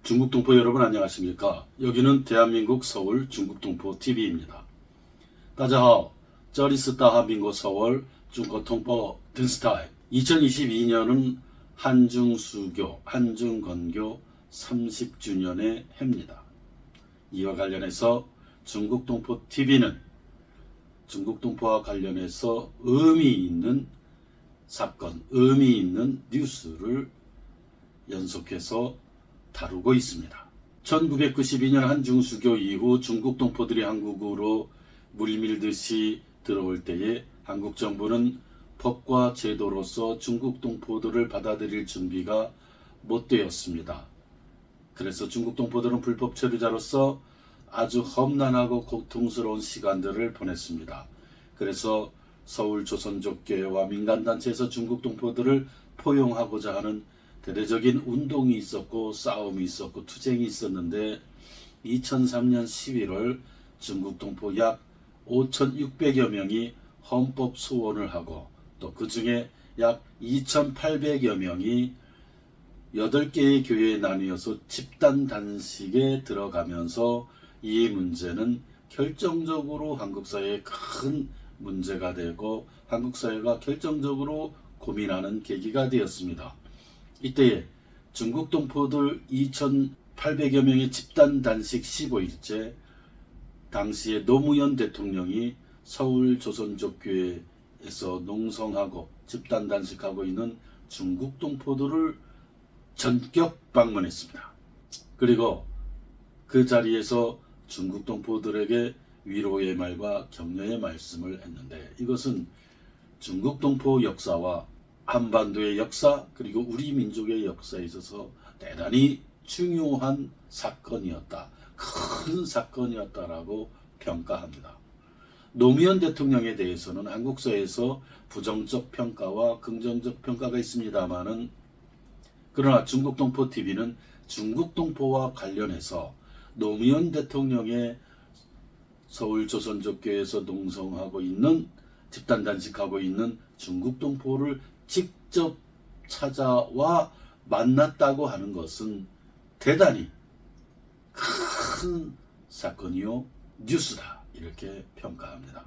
중국동포 여러분 안녕하십니까? 여기는 대한민국 서울 중국동포 TV입니다. 大家好，这里是大韩民国首尔中国同胞电视台。2022년은 한중수교, 한중건교 30주년의 해입니다. 이와 관련해서 중국동포 TV는 중국동포와 관련해서 의미 있는 사건, 의미 있는 뉴스를 연속해서 다루고 있습니다. 1992년 한중수교 이후 중국 동포들이 한국으로 물밀듯이 들어올 때에 한국 정부는 법과 제도로서 중국 동포들을 받아들일 준비가 못 되었습니다. 그래서 중국 동포들은 불법 체류자로서 아주 험난하고 고통스러운 시간들을 보냈습니다. 그래서 서울 조선족교회와 민간단체에서 중국 동포들을 포용하고자 하는 대대적인 운동이 있었고 싸움이 있었고 투쟁이 있었는데 2003년 11월 중국 동포 약 5,600여 명이 헌법 소원을 하고 또 그 중에 약 2,800여 명이 8개의 교회에 나뉘어서 집단 단식에 들어가면서 이 문제는 결정적으로 한국 사회에 큰 문제가 되고 한국 사회가 결정적으로 고민하는 계기가 되었습니다. 이때에 중국 동포들 2,800여 명의 집단 단식 15일째 당시에 노무현 대통령이 서울 조선족교회에서 농성하고 집단 단식하고 있는 중국 동포들을 전격 방문했습니다. 그리고 그 자리에서 중국 동포들에게 위로의 말과 격려의 말씀을 했는데 이것은 중국 동포 역사와 한반도의 역사 그리고 우리 민족의 역사에 있어서 대단히 중요한 사건이었다. 큰 사건이었다라고 평가합니다. 노무현 대통령에 대해서는 한국사회에서 부정적 평가와 긍정적 평가가 있습니다만은 그러나 중국동포TV는 중국동포와 관련해서 노무현 대통령의 서울 조선족교회에서 농성하고 있는 집단단식하고 있는 중국동포를 직접 찾아와 만났다고 하는 것은 대단히 큰 사건이요 뉴스다 이렇게 평가합니다.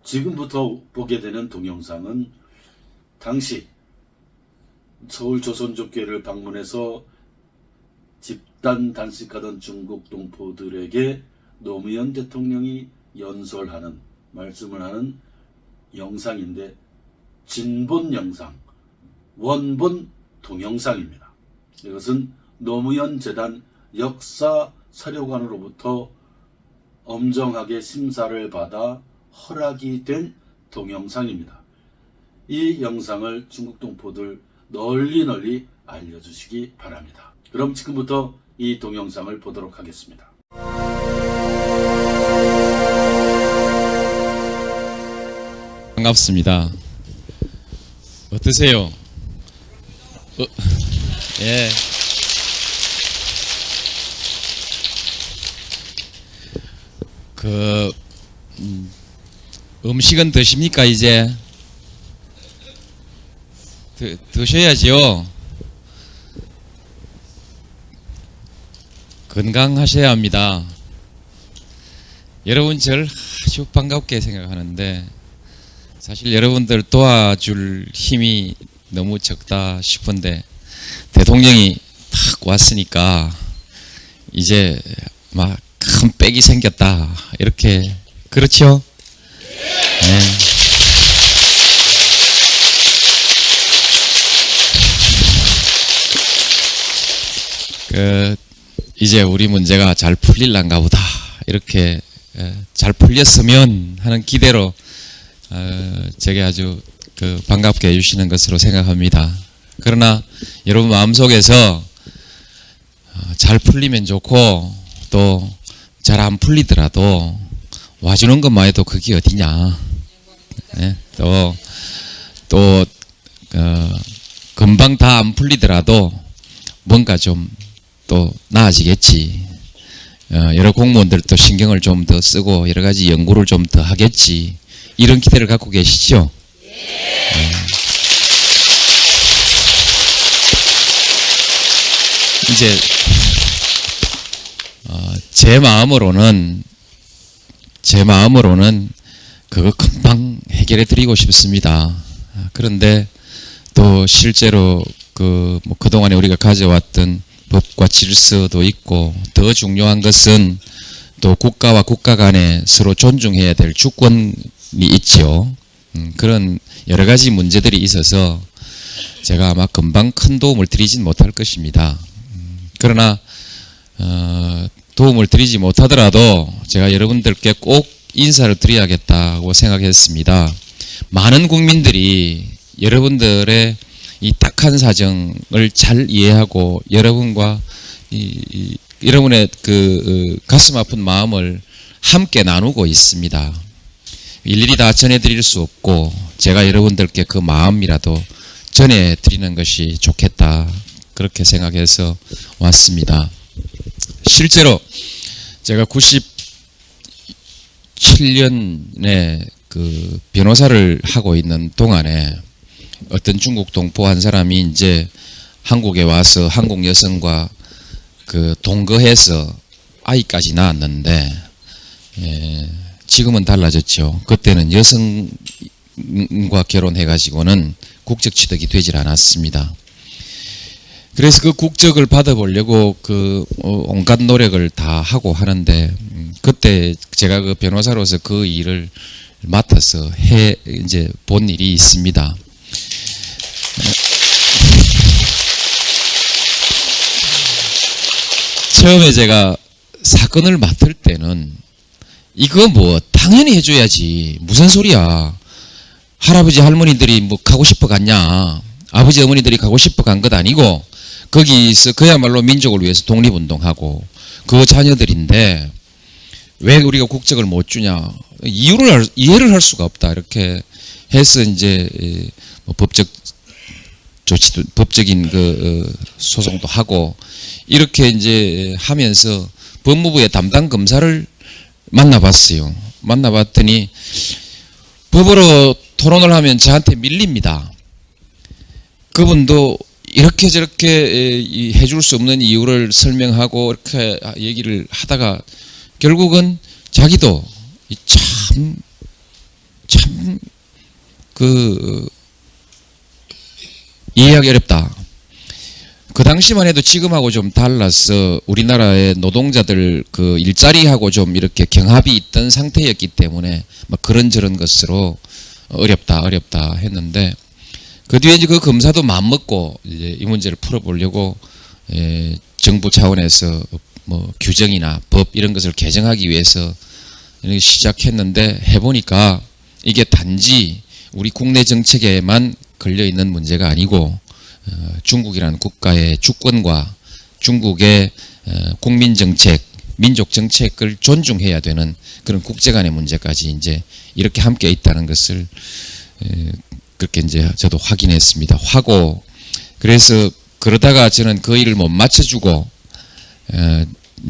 지금부터 보게 되는 동영상은 당시 서울 조선족교회를 방문해서 집단 단식하던 중국 동포들에게 노무현 대통령이 연설하는 말씀을 하는 영상인데 진본 영상, 원본 동영상입니다. 이것은 노무현 재단 역사사료관으로부터 엄정하게 심사를 받아 허락이 된 동영상입니다. 이 영상을 중국 동포들 널리 알려주시기 바랍니다. 그럼 지금부터 이 동영상을 보도록 하겠습니다. 반갑습니다. 어떠세요? 예. 음식은 드십니까 이제? 드셔야죠. 건강하셔야 합니다. 여러분 저를 아주 반갑게 생각하는데 사실 여러분들 도와줄 힘이 너무 적다 싶은데 대통령이 탁 왔으니까 이제 막 큰 빽이 생겼다 이렇게 그렇죠? 네. 이제 우리 문제가 잘 풀릴란가 보다 이렇게 잘 풀렸으면 하는 기대로 제게 아주 반갑게 해주시는 것으로 생각합니다. 그러나 여러분 마음속에서 잘 풀리면 좋고 또 잘 안 풀리더라도 와주는 것만 해도 그게 어디냐. 네? 또 금방 다 안 풀리더라도 뭔가 좀 또 나아지겠지. 여러 공무원들도 신경을 좀 더 쓰고 여러 가지 연구를 좀 더 하겠지. 이런 기대를 갖고 계시죠? 이제 제 마음으로는 그거 금방 해결해 드리고 싶습니다. 그런데 또 실제로 뭐 그동안에 우리가 가져왔던 법과 질서도 있고, 더 중요한 것은 또 국가와 국가 간에 서로 존중해야 될 주권이 있죠. 그런 여러 가지 문제들이 있어서 제가 아마 금방 큰 도움을 드리진 못할 것입니다. 그러나 도움을 드리지 못하더라도 제가 여러분들께 꼭 인사를 드려야겠다고 생각했습니다. 많은 국민들이 여러분들의 이 딱한 사정을 잘 이해하고 여러분과 여러분의 그 가슴 아픈 마음을 함께 나누고 있습니다. 일일이 다 전해드릴 수 없고 제가 여러분들께 그 마음이라도 전해드리는 것이 좋겠다, 그렇게 생각해서 왔습니다. 실제로 제가 97년에 그 변호사를 하고 있는 동안에 어떤 중국 동포 한 사람이 이제 한국에 와서 한국 여성과 그 동거해서 아이까지 낳았는데, 지금은 달라졌죠. 그때는 여성과 결혼해가지고는 국적 취득이 되질 않았습니다. 그래서 그 국적을 받아보려고 온갖 노력을 다 하고 하는데, 그때 제가 그 변호사로서 그 일을 맡아서 이제 본 일이 있습니다. 처음에 제가 사건을 맡을 때는 이거 뭐 당연히 해줘야지, 무슨 소리야, 할아버지 할머니들이 뭐 가고 싶어 갔냐, 아버지 어머니들이 가고 싶어 간 것 아니고 거기서 그야말로 민족을 위해서 독립운동하고 그 자녀들인데 왜 우리가 국적을 못 주냐, 이해를 할 수가 없다, 이렇게 해서 이제 뭐 법적인 그 소송도 하고 이렇게 이제 하면서 법무부의 담당 검사를 만나봤어요. 만나봤더니 법으로 토론을 하면 저한테 밀립니다. 그분도 이렇게 저렇게 해줄 수 없는 이유를 설명하고 이렇게 얘기를 하다가 결국은 자기도 참 이해하기 어렵다. 그 당시만 해도 지금하고 좀 달라서 우리나라의 노동자들 그 일자리하고 좀 이렇게 경합이 있던 상태였기 때문에 막 그런저런 것으로 어렵다 했는데, 그 뒤에 이제 그 검사도 마음먹고 이제 이 문제를 풀어보려고 정부 차원에서 뭐 규정이나 법 이런 것을 개정하기 위해서 시작했는데, 해보니까 이게 단지 우리 국내 정책에만 걸려 있는 문제가 아니고 중국이라는 국가의 주권과 중국의 국민 정책, 민족 정책을 존중해야 되는 그런 국제 간의 문제까지 이제 이렇게 함께 있다는 것을 그렇게 이제 저도 확인했습니다. 그래서 그러다가 저는 그 일을 못 맞춰주고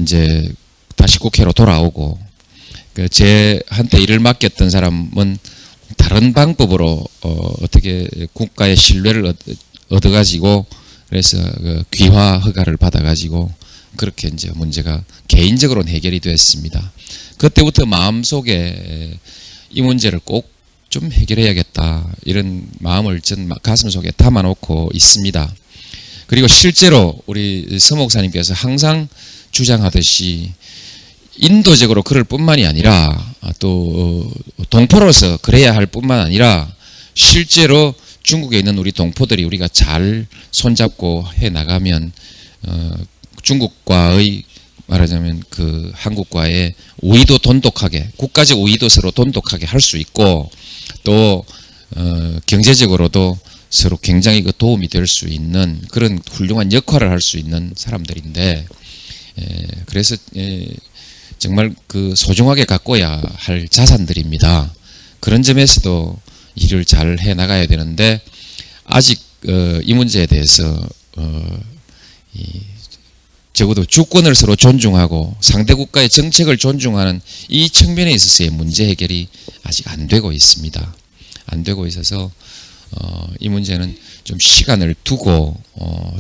이제 다시 국회로 돌아오고, 제한테 일을 맡겼던 사람은 다른 방법으로 어떻게 국가의 신뢰를 얻어가지고 그래서 그 귀화 허가를 받아가지고 그렇게 이제 문제가 개인적으로는 해결이 됐습니다. 그때부터 마음속에 이 문제를 꼭 좀 해결해야겠다, 이런 마음을 전 가슴속에 담아놓고 있습니다. 그리고 실제로 우리 서 목사님께서 항상 주장하듯이 인도적으로 그럴 뿐만이 아니라 또 동포로서 그래야 할 뿐만 아니라 실제로 중국에 있는 우리 동포들이 우리가 잘 손잡고 해 나가면 중국과의 말하자면 그 한국과의 우위도 돈독하게, 국가적 우위도 서로 돈독하게 할 수 있고, 또 경제적으로도 서로 굉장히 그 도움이 될 수 있는 그런 훌륭한 역할을 할 수 있는 사람들인데, 그래서 정말 그 소중하게 가꿔야 할 자산들입니다. 그런 점에서도 일을 잘 해 나가야 되는데, 아직 이 문제에 대해서 적어도 주권을 서로 존중하고 상대 국가의 정책을 존중하는 이 측면에 있어서의 문제 해결이 아직 안 되고 있습니다. 안 되고 있어서 이 문제는 좀 시간을 두고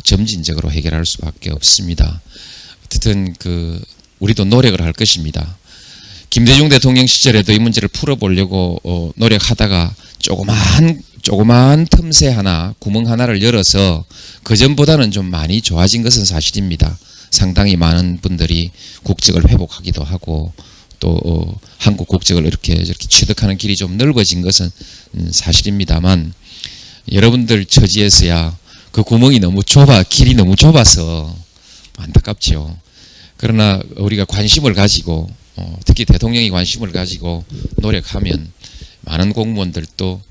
점진적으로 해결할 수밖에 없습니다. 어쨌든 우리도 노력을 할 것입니다. 김대중 대통령 시절에도 이 문제를 풀어보려고 노력하다가 조그마한 틈새 하나, 구멍 하나를 열어서 그전보다는 좀 많이 좋아진 것은 사실입니다. 상당히 많은 분들이 국적을 회복하기도 하고 또 한국 국적을 이렇게 취득하는 길이 좀 넓어진 것은 사실입니다만, 여러분들 처지에서야 그 구멍이 너무 길이 너무 좁아서 안타깝지요. 그러나 우리가 관심을 가지고 특히 대통령이 관심을 가지고 노력하면 많은 공무원들도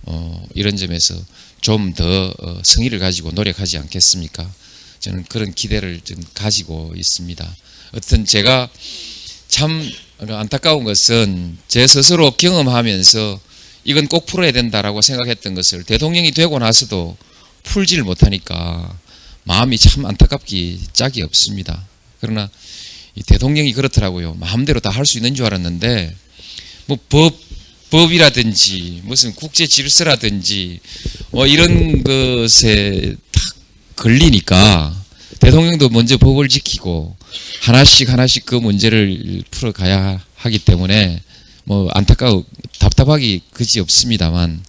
이런 점에서 좀 더 성의를 가지고 노력하지 않겠습니까? 저는 그런 기대를 좀 가지고 있습니다. 어떤 제가 참 안타까운 것은 제 스스로 경험하면서 이건 꼭 풀어야 된다라고 생각했던 것을 대통령이 되고 나서도 풀지를 못하니까 마음이 참 안타깝기 짝이 없습니다. 그러나 이 대통령이 그렇더라고요. 마음대로 다 할 수 있는 줄 알았는데 뭐 법이라든지 무슨 국제 질서라든지 뭐 이런 것에 딱 걸리니까 대통령도 먼저 법을 지키고 하나씩 그 문제를 풀어가야 하기 때문에 뭐 안타까워 답답하기 그지없습니다만,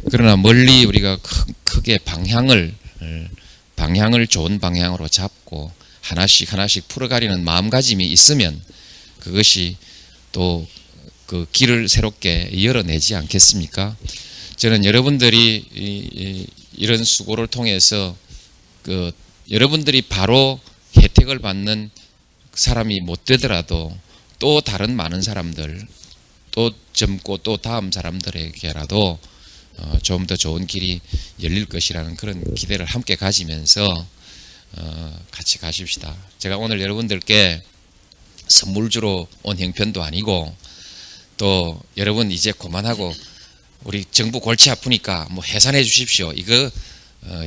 그러나 멀리 우리가 크게 방향을 좋은 방향으로 잡고 하나씩 풀어가려는 마음가짐이 있으면 그것이 또 그 길을 새롭게 열어내지 않겠습니까? 저는 여러분들이 이런 수고를 통해서 여러분들이 바로 혜택을 받는 사람이 못 되더라도 또 다른 많은 사람들, 또 젊고 또 다음 사람들에게라도 좀 더 좋은 길이 열릴 것이라는 그런 기대를 함께 가지면서 같이 가십시다. 제가 오늘 여러분들께 선물 주러 온 형편도 아니고, 또 여러분 이제 그만하고 우리 정부 골치 아프니까 뭐 해산해 주십시오, 이거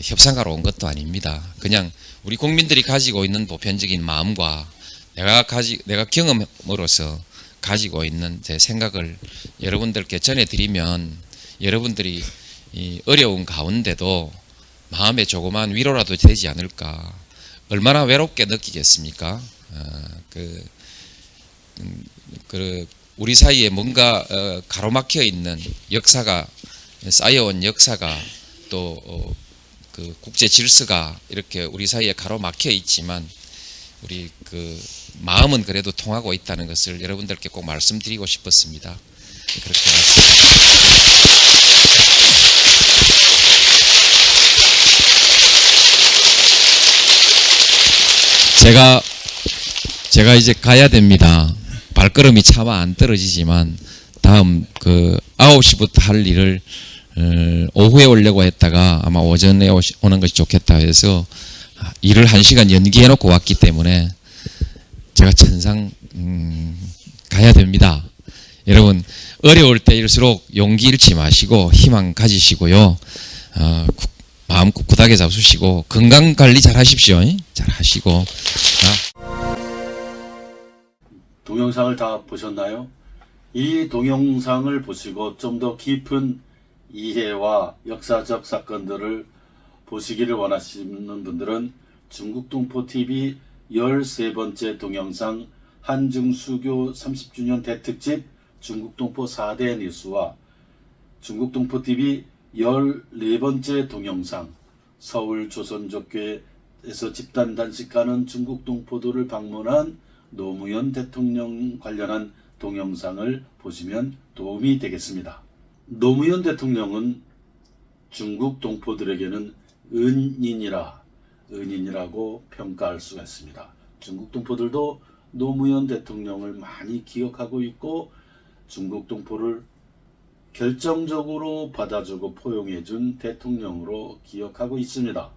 협상하러 온 것도 아닙니다. 그냥 우리 국민들이 가지고 있는 보편적인 마음과 내가 경험으로서 가지고 있는 제 생각을 여러분들께 전해드리면 여러분들이 이 어려운 가운데도 마음에 조그만 위로라도 되지 않을까. 얼마나 외롭게 느끼겠습니까? 우리 사이에 뭔가 가로막혀 있는 역사가, 쌓여온 역사가, 또 그 국제 질서가 이렇게 우리 사이에 가로막혀 있지만 우리 그 마음은 그래도 통하고 있다는 것을 여러분들께 꼭 말씀드리고 싶었습니다. 그렇게 제가 이제 가야 됩니다. 발걸음이 차마 안 떨어지지만 다음 9시부터 할 일을 오후에 오려고 했다가 아마 오전에 오는 것이 좋겠다 해서 일을 1시간 연기해 놓고 왔기 때문에 제가 천상 가야 됩니다. 여러분 어려울 때일수록 용기 잃지 마시고 희망 가지시고요. 마음 굳하게 잡수시고 건강관리 잘 하십시오. 잘 하시고. 동영상을 다 보셨나요? 이 동영상을 보시고 좀 더 깊은 이해와 역사적 사건들을 보시기를 원하시는 분들은 중국동포TV 13번째 동영상 한중수교 30주년 대특집 중국동포 4대 뉴스와 중국동포TV 14번째 동영상 서울조선족교회에서 집단 단식하는 중국동포들을 방문한 노무현 대통령 관련한 동영상을 보시면 도움이 되겠습니다. 노무현 대통령은 중국 동포들에게는 은인이라고 평가할 수가 있습니다. 중국 동포들도 노무현 대통령을 많이 기억하고 있고 중국 동포를 결정적으로 받아주고 포용해준 대통령으로 기억하고 있습니다.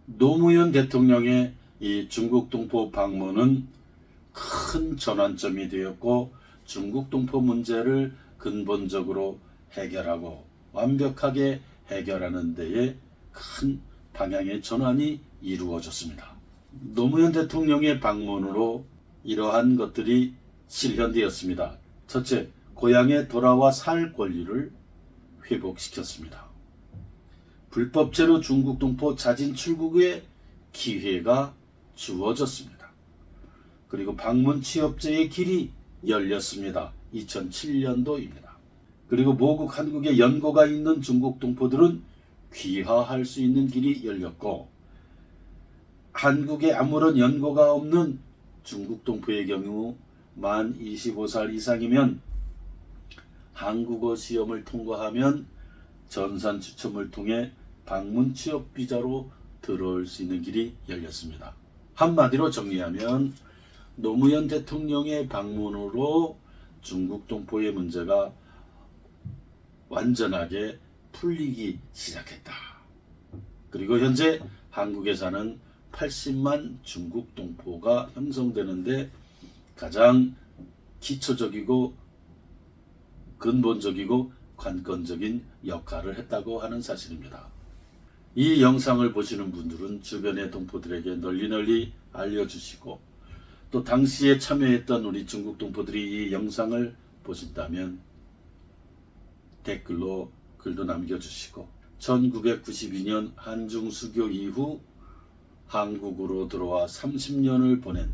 노무현 대통령의 이 중국 동포 방문은 큰 전환점이 되었고 중국 동포 문제를 근본적으로 해결하고 완벽하게 해결하는 데에 큰 방향의 전환이 이루어졌습니다. 노무현 대통령의 방문으로 이러한 것들이 실현되었습니다. 첫째, 고향에 돌아와 살 권리를 회복시켰습니다. 불법체로 중국 동포 자진 출국의 기회가 주어졌습니다. 그리고 방문 취업제의 길이 열렸습니다. 2007년도입니다. 그리고 모국 한국에 연고가 있는 중국 동포들은 귀화할 수 있는 길이 열렸고, 한국에 아무런 연고가 없는 중국 동포의 경우 만 25살 이상이면 한국어 시험을 통과하면 전산 추첨을 통해 방문 취업 비자로 들어올 수 있는 길이 열렸습니다. 한마디로 정리하면 노무현 대통령의 방문으로 중국 동포의 문제가 완전하게 풀리기 시작했다. 그리고 현재 한국에 사는 80만 중국 동포가 형성되는데 가장 기초적이고 근본적이고 관건적인 역할을 했다고 하는 사실입니다. 이 영상을 보시는 분들은 주변의 동포들에게 널리 알려주시고, 또 당시에 참여했던 우리 중국 동포들이 이 영상을 보신다면 댓글로 글도 남겨주시고, 1992년 한중 수교 이후 한국으로 들어와 30년을 보낸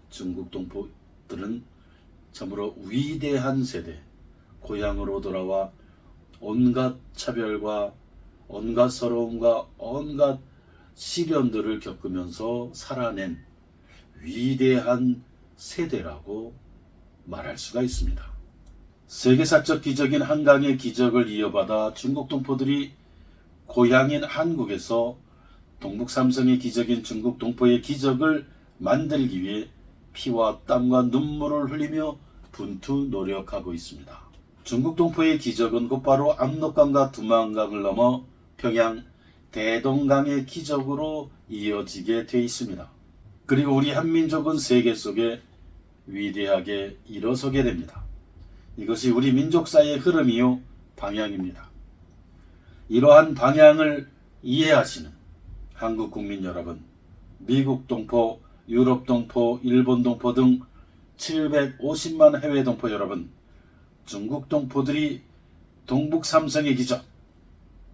중국 동포들은 참으로 위대한 세대, 고향으로 돌아와 온갖 차별과 온갖 서러움과 온갖 시련들을 겪으면서 살아낸 위대한 세대라고 말할 수가 있습니다. 세계사적 기적인 한강의 기적을 이어받아 중국 동포들이 고향인 한국에서 동북 삼성의 기적인 중국 동포의 기적을 만들기 위해 피와 땀과 눈물을 흘리며 분투 노력하고 있습니다. 중국 동포의 기적은 곧바로 압록강과 두만강을 넘어 평양 대동강의 기적으로 이어지게 돼 있습니다. 그리고 우리 한민족은 세계 속에 위대하게 일어서게 됩니다. 이것이 우리 민족사의 흐름이요 방향입니다. 이러한 방향을 이해하시는 한국 국민 여러분, 미국 동포, 유럽 동포, 일본 동포 등 750만 해외 동포 여러분, 중국 동포들이 동북 삼성의 기적,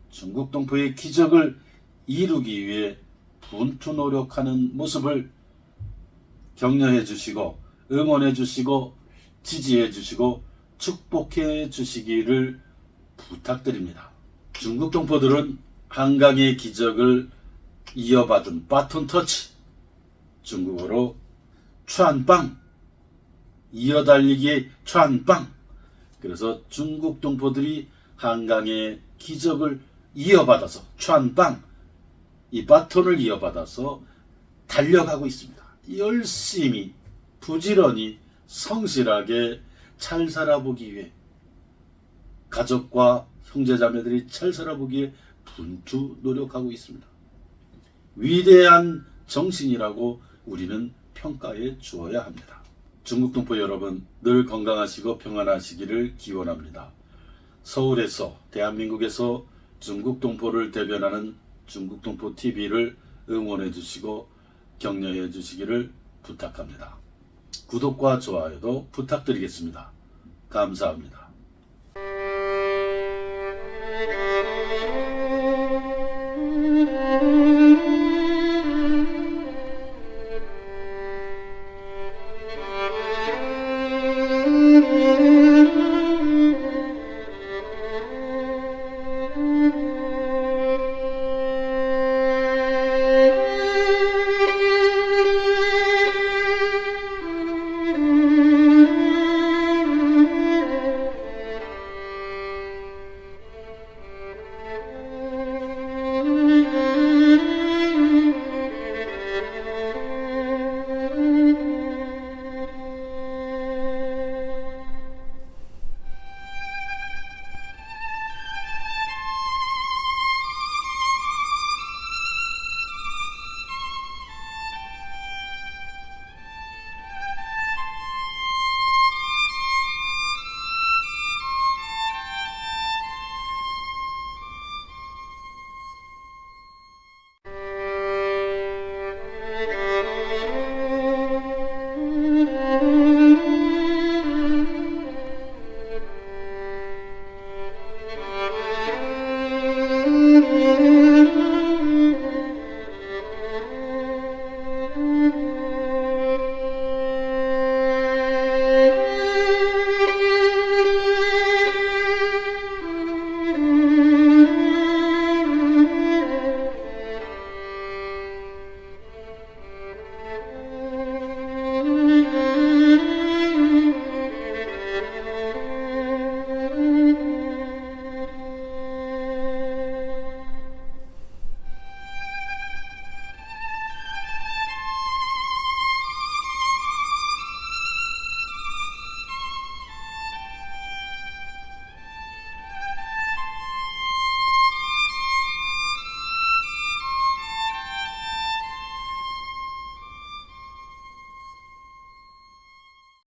중국 동포의 기적을 이루기 위해 분투 노력하는 모습을 격려해 주시고 응원해 주시고 지지해 주시고 축복해 주시기를 부탁드립니다. 중국 동포들은 한강의 기적을 이어받은 바톤 터치, 중국어로 추안빵, 이어달리기의 추안빵. 그래서 중국 동포들이 한강의 기적을 이어받아서 추안빵, 이 바톤을 이어받아서 달려가고 있습니다. 열심히 부지런히 성실하게 잘 살아보기 위해, 가족과 형제자매들이 잘 살아보기 위해 분투 노력하고 있습니다. 위대한 정신이라고 우리는 평가해 주어야 합니다. 중국 동포 여러분, 늘 건강하시고 평안하시기를 기원합니다. 서울에서, 대한민국에서 중국 동포를 대변하는 중국 동포 TV를 응원해 주시고 격려해 주시기를 부탁합니다. 구독과 좋아요도 부탁드리겠습니다. 감사합니다.